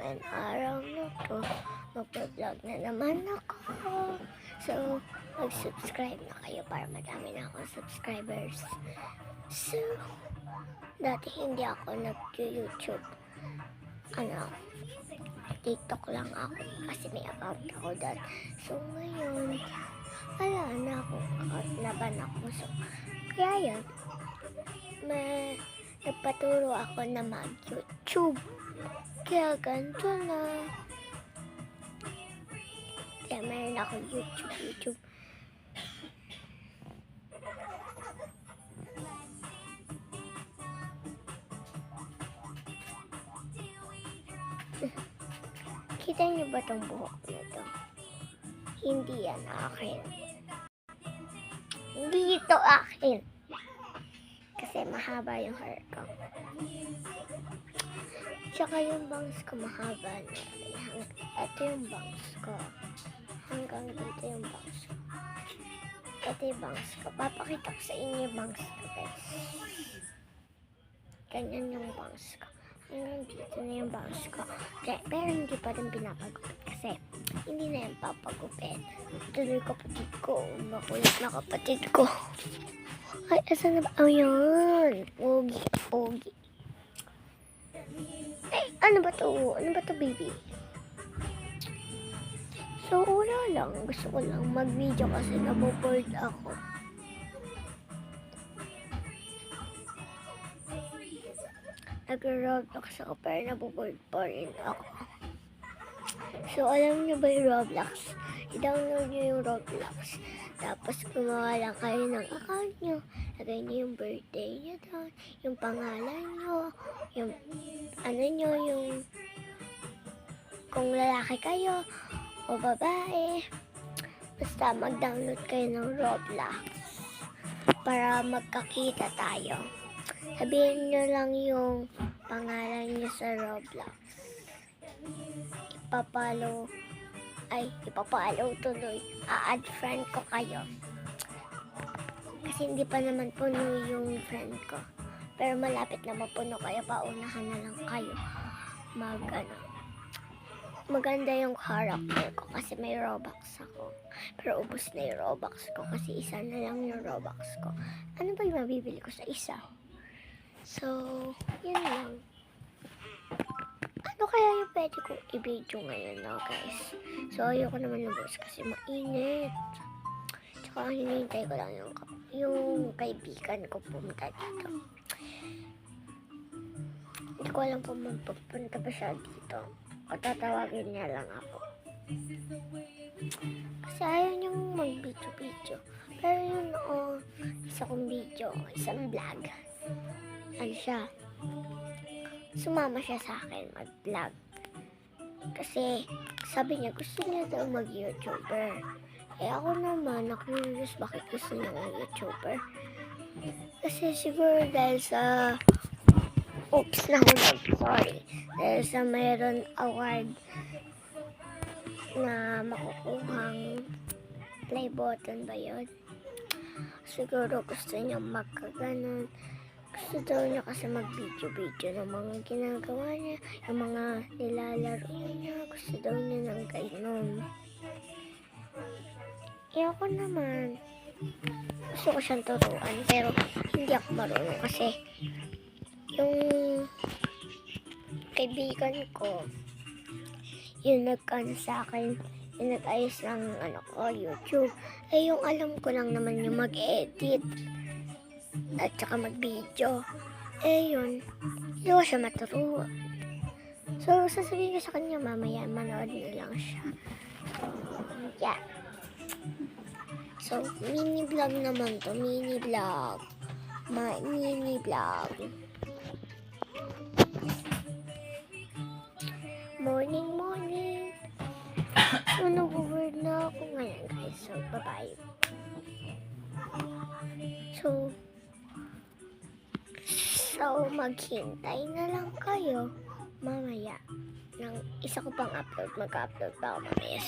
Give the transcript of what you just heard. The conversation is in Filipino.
Ngayong araw na to, mag-vlog na naman ako. So, mag-subscribe na kayo para madami na akong subscribers. So, dati hindi ako nag-YouTube. TikTok lang ako kasi may account ako doon. So, ngayon, wala na akong account, laban ako. So, kaya yun, nagpaturo ako na mag-YouTube. Kaya ganito na. Kaya mayroon ako YouTube. Kita niyo ba tong buhok na to? Hindi yan akin. Hindi ito akin. Kasi mahaba yung hair ko. Tsaka yung bangs ko mahaba na. Ito yung bangs ko. Hanggang dito yung bangs ko. Ito yung bangs ko. Papakita ko sa inyo yung bangs ko, guys. Ganyan yung bangs ko. Hanggang dito na yung bangs ko. Pero hindi pa rin pinapagupit kasi hindi na yung papagupit. Tuloy kapatid ko. Makulit na kapatid ko. Ay, asan na ba? Oh, yun. Pogi. Ay, ano ba to? Ano ba to, baby? So, wala lang. Gusto ko lang mag-video kasi naboboard ako. Nag-Roblox ako pero naboboard pa rin ako. So, alam niyo ba yung Roblox? I-download niyo yung Roblox. Tapos, gumawa lang kayo ng account niyo. Lagay niyo yung birthday niyo doon. Yung pangalan niyo. Yung, yung kung lalaki kayo o babae. Basta mag-download kayo ng Roblox para magkakita tayo. Sabihin niyo lang yung pangalan niyo sa Roblox. Ipapalo tuloy. A-add friend ko kayo. Kasi hindi pa naman puno yung friend ko. Pero malapit na mapuno kayo. Paunahan na lang kayo. Maganda yung character ko kasi may Robux ako. Pero ubos na yung Robux ko kasi isa na lang yung Robux ko. Ano ba yung mabibili ko sa isa? So, yun lang. Ano kaya yung pwede kong i-video ngayon, no, guys? So, ayoko naman lubos kasi mainit. Tsaka, hinihintay ko lang yung kaibigan ko pumunta dito. Hindi ko alam kung magpupunta pa siya dito. O tatawagin niya lang ako. Kasi ayaw niyang mag-video. Pero yun, isa kong video, isang vlog. Ano siya? Sumama siya sa akin mag-vlog. Kasi sabi niya gusto niya daw mag-YouTuber. Ako naman, na-curious bakit gusto niya mag-YouTuber. Kasi siguro dahil sa sorry. Dahil sa mayroon award na makukuhang play button ba yun? Siguro gusto niya magkaganon. Gusto daw niya kasi mag-video ng mga ginagawa niya, yung mga nilalaro niya. Gusto daw niya ng gano'n. Ako naman, gusto ko siyang turuan, pero hindi ako marunong kasi yung kaibigan ko, yung nag-ano sa akin, yung nag-ayos ng YouTube. Yung alam ko lang naman yung mag-edit at saka mag-video. Yun. Hindi ko siya maturuan. So, sasabihin ko sa kanya mamaya, manood na lang siya. Yeah. So, mini vlog naman to. Mini vlog. Morning. So, nag-word na ako ngayon, guys. So, bye-bye. So, maghintay na lang kayo mamaya ng isa ko pang upload. Mag-upload pa ako mamaya